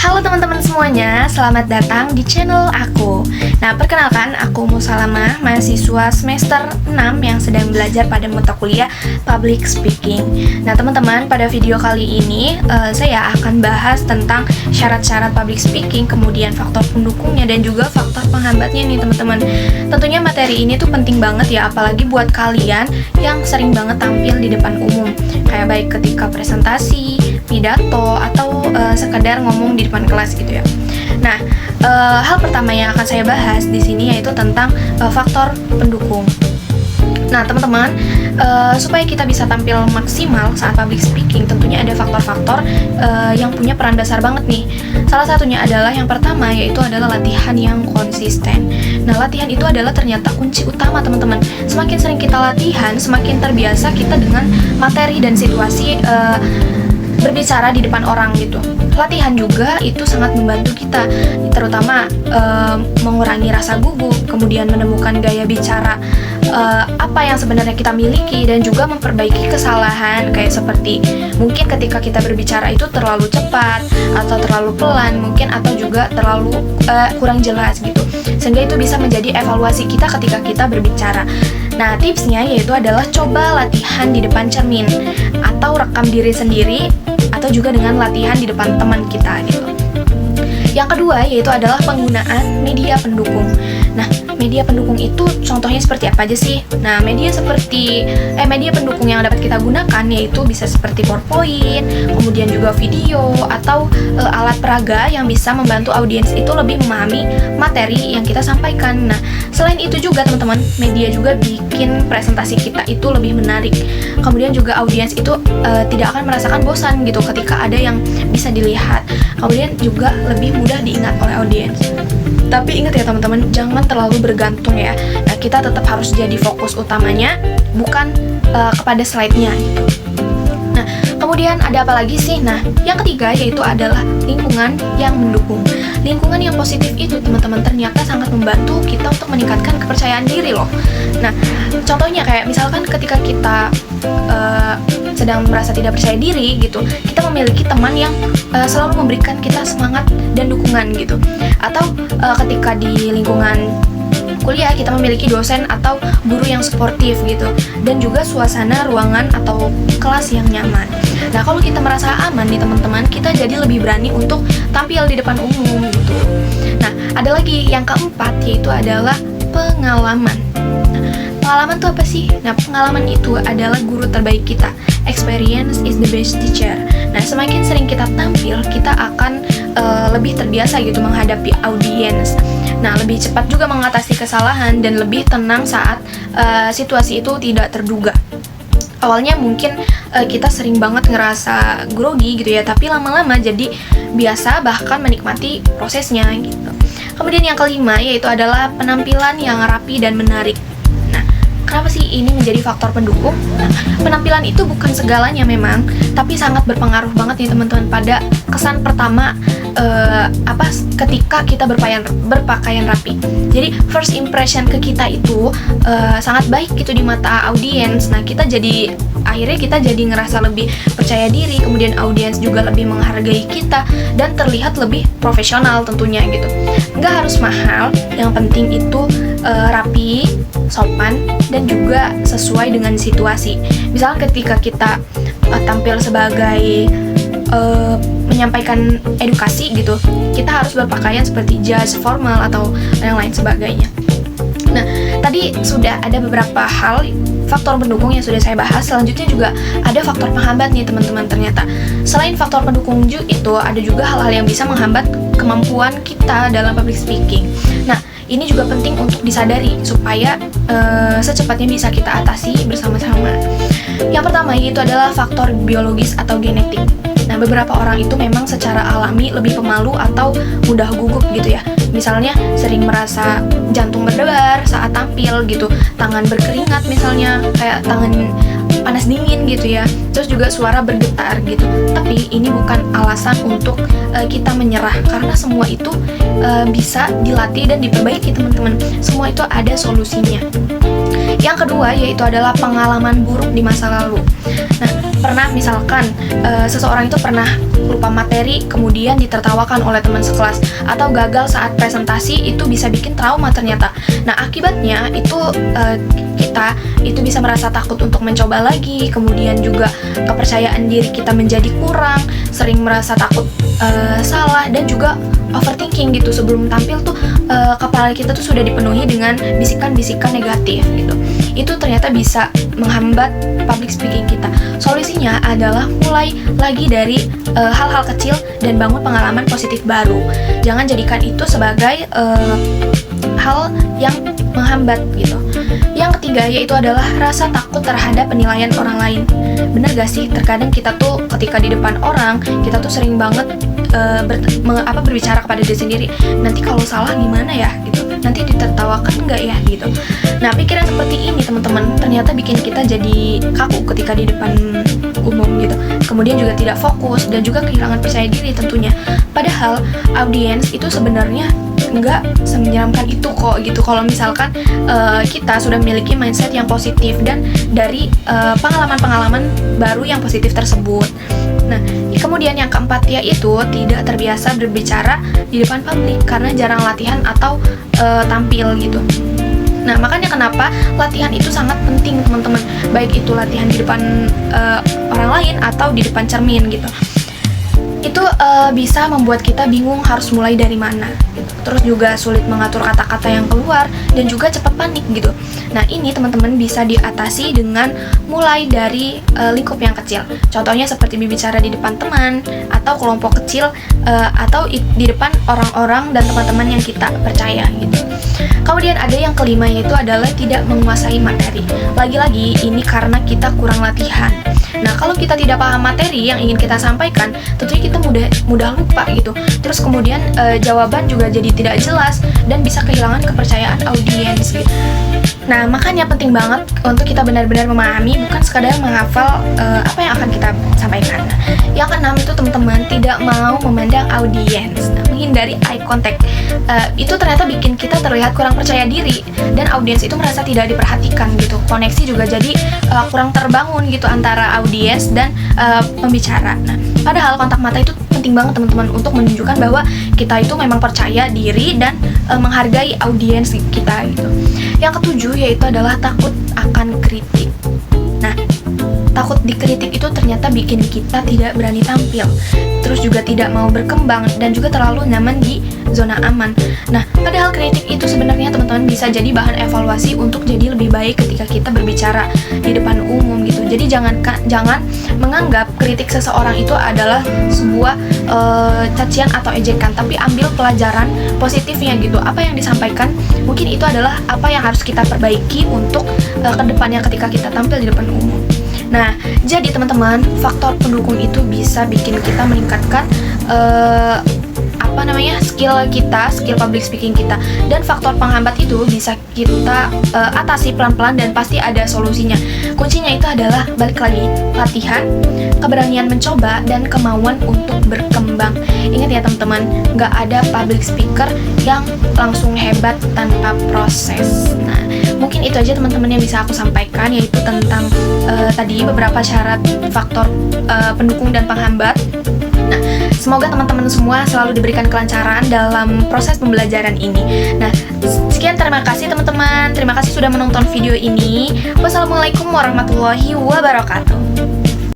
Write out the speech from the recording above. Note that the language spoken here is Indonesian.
Halo teman-teman semuanya, selamat datang di channel aku. Nah, perkenalkan, aku Musalamah, mahasiswa semester 6 yang sedang belajar pada mata kuliah Public Speaking. Nah, teman-teman, pada video kali ini saya akan bahas tentang syarat-syarat public speaking, kemudian faktor pendukungnya dan juga faktor penghambatnya nih teman-teman. Tentunya materi ini tuh penting banget ya, apalagi buat kalian yang sering banget tampil di depan umum, kayak baik ketika presentasi, pidato, atau sekedar ngomong di depan kelas gitu ya. Nah, hal pertama yang akan saya bahas di sini yaitu tentang faktor pendukung. Nah, teman-teman, supaya kita bisa tampil maksimal saat public speaking, tentunya ada faktor-faktor yang punya peran besar banget nih. Salah satunya adalah yang pertama, yaitu adalah latihan yang konsisten. Nah, latihan itu adalah ternyata kunci utama, teman-teman. Semakin sering kita latihan, semakin terbiasa kita dengan materi dan situasi berbicara di depan orang gitu. Latihan juga itu sangat membantu kita, terutama mengurangi rasa gugup, kemudian menemukan gaya bicara apa yang sebenarnya kita miliki, dan juga memperbaiki kesalahan kayak seperti mungkin ketika kita berbicara itu terlalu cepat atau terlalu pelan mungkin, atau juga terlalu kurang jelas gitu, sehingga itu bisa menjadi evaluasi kita ketika kita berbicara. Nah, tipsnya yaitu adalah coba latihan di depan cermin atau rekam diri sendiri, atau juga dengan latihan di depan teman kita gitu. Yang kedua yaitu adalah penggunaan media pendukung. Nah, media pendukung itu contohnya seperti apa aja sih? Nah, media pendukung yang dapat kita gunakan yaitu bisa seperti PowerPoint, kemudian juga video, atau alat peraga yang bisa membantu audiens itu lebih memahami materi yang kita sampaikan. Nah, selain itu juga teman-teman, media juga bikin presentasi kita itu lebih menarik. Kemudian juga audiens itu tidak akan merasakan bosan gitu ketika ada yang bisa dilihat. Kemudian juga lebih mudah diingat oleh audiens. Tapi ingat ya teman-teman, jangan terlalu bergantung ya. Nah, kita tetap harus jadi fokus utamanya, bukan kepada slide-nya gitu. Nah, kemudian ada apa lagi sih? Nah, yang ketiga yaitu adalah lingkungan yang mendukung. Lingkungan yang positif itu teman-teman ternyata sangat membantu kita untuk meningkatkan kepercayaan diri loh. Nah, contohnya kayak misalkan ketika kita sedang merasa tidak percaya diri gitu, kita memiliki teman yang selalu memberikan kita semangat dan dukungan gitu. Atau ketika di lingkungan kuliah kita memiliki dosen atau guru yang suportif gitu, dan juga suasana ruangan atau kelas yang nyaman. Nah, kalau kita merasa aman nih teman-teman, kita jadi lebih berani untuk tampil di depan umum gitu. Nah, ada lagi yang keempat yaitu adalah pengalaman. Pengalaman itu apa sih? Nah, pengalaman itu adalah guru terbaik kita. Experience is the best teacher. Nah, semakin sering kita tampil, kita akan lebih terbiasa gitu menghadapi audiens. Nah, lebih cepat juga mengatasi kesalahan dan lebih tenang saat situasi itu tidak terduga. Awalnya mungkin kita sering banget ngerasa grogi gitu ya, tapi lama-lama jadi biasa, bahkan menikmati prosesnya gitu. Kemudian yang kelima yaitu adalah penampilan yang rapi dan menarik. Kenapa sih ini menjadi faktor pendukung? Nah, penampilan itu bukan segalanya memang, tapi sangat berpengaruh banget nih teman-teman pada kesan pertama ketika kita berpakaian rapi. Jadi first impression ke kita itu sangat baik gitu di mata audiens. Nah, akhirnya kita jadi ngerasa lebih percaya diri, kemudian audiens juga lebih menghargai kita dan terlihat lebih profesional tentunya gitu. Nggak harus mahal, yang penting itu rapi, sopan, dan juga sesuai dengan situasi. Misalnya ketika kita tampil sebagai menyampaikan edukasi gitu, kita harus berpakaian seperti jas formal atau yang lain sebagainya. Nah, tadi sudah ada beberapa hal faktor pendukung yang sudah saya bahas. Selanjutnya juga ada faktor penghambat nih teman-teman. Ternyata selain faktor pendukung itu ada juga hal-hal yang bisa menghambat kemampuan kita dalam public speaking. Nah, ini juga penting untuk disadari supaya secepatnya bisa kita atasi bersama-sama. Yang pertama yaitu adalah faktor biologis atau genetik. Nah, beberapa orang itu memang secara alami lebih pemalu atau mudah gugup gitu ya. Misalnya sering merasa jantung berdebar saat tampil gitu, tangan berkeringat misalnya, kayak tangan panas dingin gitu ya, terus juga suara bergetar gitu. Tapi ini bukan alasan untuk kita menyerah, karena semua itu bisa dilatih dan diperbaiki teman-teman. Semua itu ada solusinya. Yang kedua yaitu adalah pengalaman buruk di masa lalu. Nah, pernah misalkan seseorang itu pernah lupa materi kemudian ditertawakan oleh teman sekelas, atau gagal saat presentasi, itu bisa bikin trauma ternyata. Nah, akibatnya itu kita itu bisa merasa takut untuk mencoba lagi, kemudian juga kepercayaan diri kita menjadi kurang, sering merasa takut salah, dan juga overthinking gitu. Sebelum tampil tuh kepala kita tuh sudah dipenuhi dengan bisikan-bisikan negatif gitu. Itu ternyata bisa menghambat public speaking kita. Solusinya adalah mulai lagi dari hal-hal kecil dan bangun pengalaman positif baru. Jangan jadikan itu sebagai hal yang menghambat gitu. Yang ketiga yaitu adalah rasa takut terhadap penilaian orang lain. Bener gak sih, terkadang kita tuh ketika di depan orang, kita tuh sering banget berbicara kepada diri sendiri, nanti kalau salah gimana ya gitu, nanti ditertawakan nggak ya gitu. Nah, pikiran seperti ini teman-teman ternyata bikin kita jadi kaku ketika di depan umum gitu. Kemudian juga tidak fokus dan juga kehilangan percaya diri tentunya. Padahal audiens itu sebenarnya nggak semenyeramkan itu kok gitu, kalau misalkan kita sudah memiliki mindset yang positif dan dari pengalaman-pengalaman baru yang positif tersebut. Nah, kemudian yang keempat yaitu tidak terbiasa berbicara di depan publik karena jarang latihan atau tampil gitu. Nah, makanya kenapa latihan itu sangat penting teman-teman, baik itu latihan di depan orang lain atau di depan cermin gitu. Itu bisa membuat kita bingung harus mulai dari mana gitu. Terus juga sulit mengatur kata-kata yang keluar dan juga cepat panik gitu. Nah, ini teman-teman bisa diatasi dengan mulai dari lingkup yang kecil. Contohnya seperti berbicara di depan teman atau kelompok kecil, atau di depan orang-orang dan teman-teman yang kita percaya gitu. Kemudian ada yang kelima yaitu adalah tidak menguasai materi. Lagi-lagi ini karena kita kurang latihan. Nah, kalau kita tidak paham materi yang ingin kita sampaikan, tentunya kita mudah lupa gitu. Terus kemudian jawaban juga jadi tidak jelas dan bisa kehilangan kepercayaan audiens gitu. Nah, makanya penting banget untuk kita benar-benar memahami, bukan sekadar menghafal apa yang akan kita sampaikan. Nah, yang keenam itu teman-teman tidak mau memandang audiens. Nah, menghindari eye contact. Itu ternyata bikin kita terlihat kurang percaya diri dan audiens itu merasa tidak diperhatikan gitu. Koneksi juga jadi kurang terbangun gitu antara audiens dan pembicara. Nah, padahal kontak mata itu penting banget teman-teman untuk menunjukkan bahwa kita itu memang percaya diri dan menghargai audiens kita gitu. Yang ketujuh yaitu adalah takut akan kritik. Nah, takut dikritik itu ternyata bikin kita tidak berani tampil, terus juga tidak mau berkembang dan juga terlalu nyaman di zona aman. Nah, padahal kritik itu sebenarnya teman-teman bisa jadi bahan evaluasi untuk jadi lebih baik ketika kita berbicara di depan umum gitu. Jadi jangan menganggap kritik seseorang itu adalah sebuah cacian atau ejekan, tapi ambil pelajaran positifnya gitu. Apa yang disampaikan mungkin itu adalah apa yang harus kita perbaiki untuk kedepannya ketika kita tampil di depan umum. Nah, jadi teman-teman, faktor pendukung itu bisa bikin kita meningkatkan skill public speaking kita, dan faktor penghambat itu bisa kita atasi pelan-pelan dan pasti ada solusinya. Kuncinya itu adalah balik lagi latihan, keberanian mencoba, dan kemauan untuk berkembang. Ingat ya teman-teman, nggak ada public speaker yang langsung hebat tanpa proses. Nah, mungkin itu aja teman-teman yang bisa aku sampaikan, yaitu tentang tadi beberapa syarat faktor pendukung dan penghambat. Nah, semoga teman-teman semua selalu diberikan kelancaran dalam proses pembelajaran ini. Nah, sekian, terima kasih teman-teman. Terima kasih sudah menonton video ini. Wassalamualaikum warahmatullahi wabarakatuh.